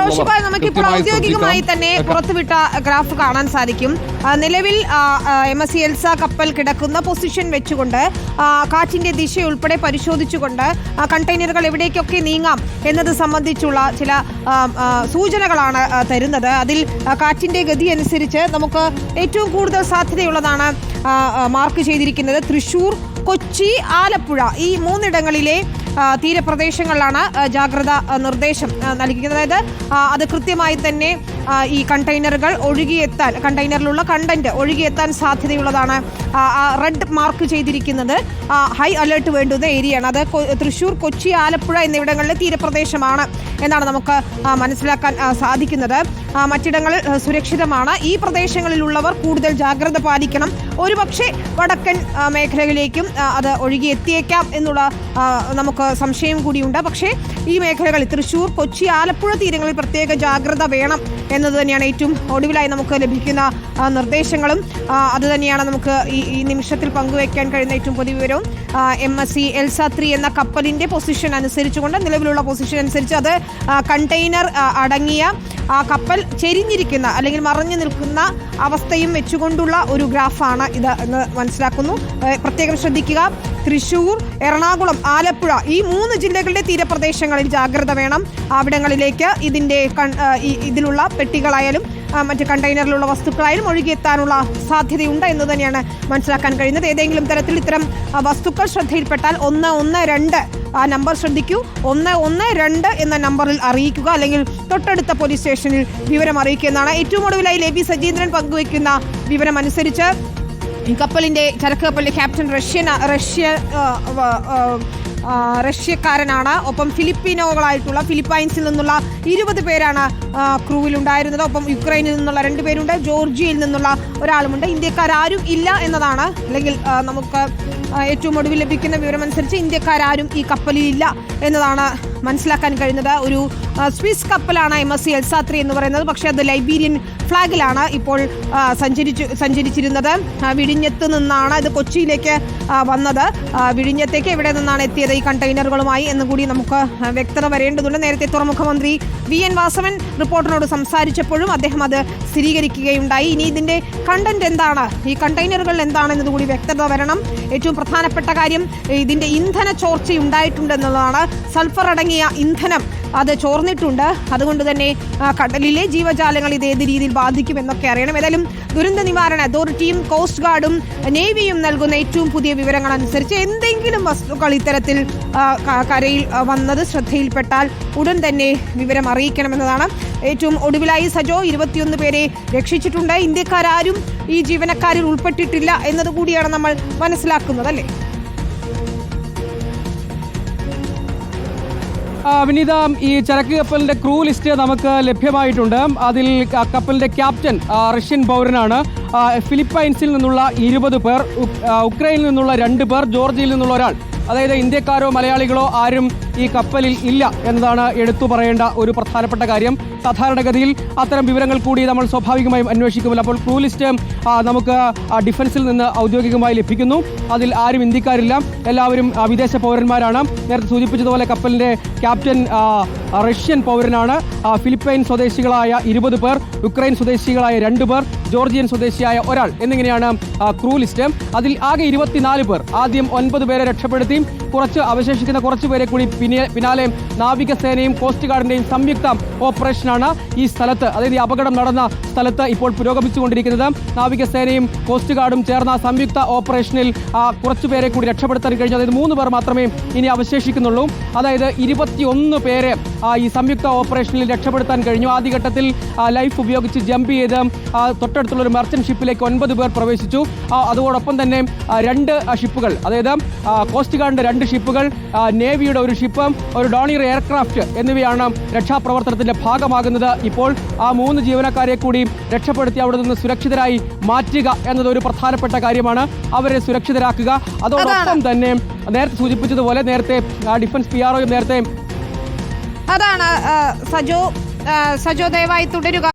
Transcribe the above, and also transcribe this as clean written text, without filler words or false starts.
ജോഷിഭായ്, നമുക്കിപ്പോൾ ഔദ്യോഗികമായി തന്നെ പുറത്തുവിട്ട ഗ്രാഫ് കാണാൻ സാധിക്കും. നിലവിൽ MSC എൽസ കപ്പൽ കിടക്കുന്ന പൊസിഷൻ വെച്ചുകൊണ്ട് കാറ്റിന്റെ ദിശ ഉൾപ്പെടെ പരിശോധിച്ചുകൊണ്ട് കണ്ടെയ്നറുകൾ എവിടേക്കൊക്കെ നീങ്ങാം എന്നത് സംബന്ധിച്ചുള്ള ചില സൂചനകളാണ് തരുന്നത്. അതിൽ കാറ്റിന്റെ ഗതി അനുസരിച്ച് നമുക്ക് ഏറ്റവും കൂടുതൽ സാധ്യതയുള്ളതാണ് മാർക്ക് ചെയ്തിരിക്കുന്നത്. തൃശ്ശൂർ, കൊച്ചി, ആലപ്പുഴ ഈ മൂന്നിടങ്ങളിലെ തീരപ്രദേശങ്ങളിലാണ് ജാഗ്രത നിർദ്ദേശം നൽകിയിരിക്കുന്നത്. അതായത് അത് കൃത്യമായി തന്നെ ഈ കണ്ടെയ്നറുകൾ ഒഴുകിയെത്താൻ, കണ്ടെയ്നറിലുള്ള കണ്ടന്റ് ഒഴുകിയെത്താൻ സാധ്യതയുള്ളതാണ് റെഡ് മാർക്ക് ചെയ്തിരിക്കുന്നത്. ഹൈ അലേർട്ട് വേണ്ടുന്ന ഏരിയയാണ് അത്. തൃശ്ശൂർ, കൊച്ചി, ആലപ്പുഴ എന്നിവിടങ്ങളിലെ തീരപ്രദേശമാണ് എന്നാണ് നമുക്ക് മനസ്സിലാക്കാൻ സാധിക്കുന്നത്. മറ്റിടങ്ങളിൽ സുരക്ഷിതമാണ്. ഈ പ്രദേശങ്ങളിലുള്ളവർ കൂടുതൽ ജാഗ്രത പാലിക്കണം. ഒരുപക്ഷെ വടക്കൻ മേഖലകളിലേക്കും അത് ഒഴുകിയെത്തിയേക്കാം എന്നുള്ള നമുക്ക് സംശയം കൂടിയുണ്ട്. പക്ഷേ ഈ മേഖലകളിൽ തൃശ്ശൂർ, കൊച്ചി, ആലപ്പുഴ തീരങ്ങളിൽ പ്രത്യേക ജാഗ്രത വേണം എന്നത് തന്നെയാണ് ഏറ്റവും ഒടുവിലായി നമുക്ക് ലഭിക്കുന്ന നിർദ്ദേശങ്ങളും. അത് തന്നെയാണ് നമുക്ക് ഈ നിമിഷത്തിൽ പങ്കുവയ്ക്കാൻ കഴിയുന്ന ഏറ്റവും പുതിയ വിവരവും. MSC എൽസ 3 എന്ന കപ്പലിൻ്റെ പൊസിഷൻ അനുസരിച്ചുകൊണ്ട്, നിലവിലുള്ള പൊസിഷൻ അനുസരിച്ച് അത് കണ്ടെയ്നർ അടങ്ങിയ ആ കപ്പൽ ചെരിഞ്ഞിരിക്കുന്ന അല്ലെങ്കിൽ മറഞ്ഞു നിൽക്കുന്ന അവസ്ഥയും വെച്ചുകൊണ്ടുള്ള ഒരു ഗ്രാഫാണ് ഇത് എന്ന് മനസ്സിലാക്കുന്നു. പ്രത്യേകം ശ്രദ്ധിക്കുക, തൃശ്ശൂർ, എറണാകുളം, ആലപ്പുഴ ഈ 3 ജില്ലകളുടെ തീരപ്രദേശങ്ങളിൽ ജാഗ്രത വേണം. അവിടങ്ങളിലേക്ക് ഇതിലുള്ള പെട്ടികളായാലും മറ്റ് കണ്ടെയ്നറിലുള്ള വസ്തുക്കളായാലും ഒഴുകിയെത്താനുള്ള സാധ്യതയുണ്ട് എന്ന് തന്നെയാണ് മനസ്സിലാക്കാൻ കഴിയുന്നത്. ഏതെങ്കിലും തരത്തിൽ ഇത്തരം വസ്തുക്കൾ ശ്രദ്ധയിൽപ്പെട്ടാൽ 112 ആ നമ്പർ ശ്രദ്ധിക്കൂ. 112 എന്ന നമ്പറിൽ അറിയിക്കുക, അല്ലെങ്കിൽ തൊട്ടടുത്ത പോലീസ് സ്റ്റേഷനിൽ വിവരം അറിയിക്കുക എന്നാണ് ഏറ്റവും ഒടുവിലായി ലേബി സജീന്ദ്രൻ പങ്കുവയ്ക്കുന്ന വിവരം അനുസരിച്ച്. ഈ കപ്പലിൻ്റെ ചരക്ക് കപ്പലിൻ്റെ ക്യാപ്റ്റൻ റഷ്യക്കാരനാണ്. ഒപ്പം ഫിലിപ്പൈൻസിൽ നിന്നുള്ള 20 പേരാണ് ക്രൂവിലുണ്ടായിരുന്നത്. ഒപ്പം യുക്രൈനിൽ നിന്നുള്ള 2 പേരുണ്ട്, ജോർജിയയിൽ നിന്നുള്ള ഒരാളുമുണ്ട്. ഇന്ത്യക്കാരും ഇല്ല എന്നതാണ്, അല്ലെങ്കിൽ നമുക്ക് ഏറ്റവും ഒടുവിൽ ലഭിക്കുന്ന വിവരമനുസരിച്ച് ഇന്ത്യക്കാരും ഈ കപ്പലിലില്ല എന്നതാണ് മനസ്സിലാക്കാൻ കഴിയുന്നത്. ഒരു സ്വിസ് കപ്പലാണ് MSC എൽസ 3 എന്ന് പറയുന്നത്. പക്ഷേ അത് ലൈബീരിയൻ ഫ്ലാഗിലാണ് ഇപ്പോൾ സഞ്ചരിച്ചിരുന്നത്. വിഴിഞ്ഞത്ത് നിന്നാണ് ഇത് കൊച്ചിയിലേക്ക് വന്നത്. വിഴിഞ്ഞത്തേക്ക് എവിടെ നിന്നാണ് എത്തിയത് ഈ കണ്ടെയ്നറുകളുമായി എന്നുകൂടി നമുക്ക് വ്യക്തത വരേണ്ടതുണ്ട്. നേരത്തെ തുറമുഖ മന്ത്രി VN വാസവൻ റിപ്പോർട്ടറിനോട് സംസാരിച്ചപ്പോഴും അദ്ദേഹം അത് സ്ഥിരീകരിക്കുകയുണ്ടായി. ഇനി ഇതിൻ്റെ കണ്ടന്റ് എന്താണ്, ഈ കണ്ടെയ്നറുകൾ എന്താണെന്നത് കൂടി വ്യക്തത വരണം. ഏറ്റവും പ്രധാനപ്പെട്ട കാര്യം ഇതിൻ്റെ ഇന്ധന ചോർച്ചയുണ്ടായിട്ടുണ്ടെന്നുള്ളതാണ്. സൾഫർ അടങ്ങിയ ഇന്ധനം അത് ചോർന്നിട്ടുണ്ട്. അതുകൊണ്ട് തന്നെ കടലിലെ ജീവജാലങ്ങൾ ഇത് ഏത് രീതിയിൽ ബാധിക്കുമെന്നൊക്കെ അറിയണം. ഏതായാലും ദുരന്ത നിവാരണ അതോറിറ്റിയും കോസ്റ്റ് ഗാർഡും നേവിയും നൽകുന്ന ഏറ്റവും പുതിയ വിവരങ്ങൾ അനുസരിച്ച് എന്തെങ്കിലും വസ്തുക്കൾ ഇത്തരത്തിൽ കരയിൽ വന്നത് ശ്രദ്ധയിൽപ്പെട്ടാൽ ഉടൻ തന്നെ വിവരം അറിയിക്കണമെന്നതാണ്. ഏറ്റവും ഒടുവിലായി സജോ 21 പേരെ രക്ഷിച്ചിട്ടുണ്ട്. ഇന്ത്യക്കാരും ഈ ജീവനക്കാരിൽ ഉൾപ്പെട്ടിട്ടില്ല എന്നതുകൂടിയാണ് നമ്മൾ മനസ്സിലാക്കുന്നത്, അല്ലേ? വിനീത, ഈ ചരക്ക് കപ്പലിന്റെ ക്രൂ ലിസ്റ്റ് നമുക്ക് ലഭ്യമായിട്ടുണ്ട്. അതിൽ കപ്പലിന്റെ ക്യാപ്റ്റൻ റഷ്യൻ പൗരനാണ്. ഫിലിപ്പൈൻസിൽ നിന്നുള്ള 20 പേർ, ഉക്രൈനിൽ നിന്നുള്ള 2 പേർ, ജോർജിയയിൽ നിന്നുള്ള ഒരാൾ. അതായത് ഇന്ത്യക്കാരോ മലയാളികളോ ആരും ഈ കപ്പലിൽ ഇല്ല എന്നതാണ് എടുത്തു പറയേണ്ട ഒരു പ്രധാനപ്പെട്ട കാര്യം. സാധാരണഗതിയിൽ അത്തരം വിവരങ്ങൾ കൂടി നമ്മൾ സ്വാഭാവികമായും അന്വേഷിക്കുമല്ലോ. അപ്പോൾ ക്രൂ ലിസ്റ്റ് നമുക്ക് ഡിഫൻസിൽ നിന്ന് ഔദ്യോഗികമായി ലഭിക്കുന്നു. അതിൽ ആരും ഇന്ത്യക്കാരില്ല, എല്ലാവരും വിദേശ പൗരന്മാരാണ്. നേരത്തെ സൂചിപ്പിച്ചതുപോലെ കപ്പലിൻ്റെ ക്യാപ്റ്റൻ റഷ്യൻ പൗരനാണ്. ഫിലിപ്പൈൻ സ്വദേശികളായ 20 പേർ, യുക്രൈൻ സ്വദേശികളായ 2 പേർ, ജോർജിയൻ സ്വദേശിയായ ഒരാൾ എന്നിങ്ങനെയാണ് ക്രൂ ലിസ്റ്റ്. അതിൽ ആകെ 24 പേർ. ആദ്യം 9 പേരെ രക്ഷപ്പെടുത്തി അവശേഷിക്കുന്ന കുറച്ച് പേരെ കൂടി പിന്നാലെ നാവികസേനയും കോസ്റ്റ് ഗാർഡിന്റെയും സംയുക്ത ഓപ്പറേഷനാണ് ഈ സ്ഥലത്ത്, അതായത് ഈ അപകടം നടന്ന സ്ഥലത്ത് ഇപ്പോൾ പുരോഗമിച്ചുകൊണ്ടിരിക്കുന്നത്. നാവികസേനയും കോസ്റ്റ് ഗാർഡും ചേർന്ന സംയുക്ത ഓപ്പറേഷനിൽ കുറച്ചുപേരെ കൂടി രക്ഷപ്പെടുത്താൻ കഴിഞ്ഞു. അതായത് 3 പേർ മാത്രമേ ഇനി അവശേഷിക്കുന്നുള്ളൂ. അതായത് 21 പേരെ ഈ സംയുക്ത ഓപ്പറേഷനിൽ രക്ഷപ്പെടുത്താൻ കഴിഞ്ഞു. ആദ്യഘട്ടത്തിൽ ലൈഫ് ഉപയോഗിച്ച് ജമ്പ് ചെയ്ത് തൊട്ടടുത്തുള്ള ഒരു മെർച്ചന്റ് ഷിപ്പിലേക്ക് 9 പേർ പ്രവേശിച്ചു. അതോടൊപ്പം തന്നെ 2 ഷിപ്പുകൾ, അതായത് കോസ്റ്റ് ഗാർഡിന്റെ 2 ഷിപ്പുകൾ, നേവിയുടെ ഒരു ഷിപ്പ്, ഒരു ഡോണിയർ എയർക്രാഫ്റ്റ് എന്നിവയാണ് രക്ഷാപ്രവർത്തനത്തിന്റെ ഭാഗമാകുന്നത്. ഇപ്പോൾ ആ 3 ജീവനക്കാരെ കൂടി രക്ഷപ്പെടുത്തി അവിടെ നിന്ന് സുരക്ഷിതരായി മാറ്റുക എന്നതൊരു പ്രധാനപ്പെട്ട കാര്യമാണ്. അവരെ സുരക്ഷിതരാക്കുക. അതോടൊപ്പം തന്നെ നേരത്തെ സൂചിപ്പിച്ചതുപോലെ നേരത്തെ ഡിഫൻസ് PRO നേരത്തെ അതാണ് സജോ ദയവായി തുടരുക.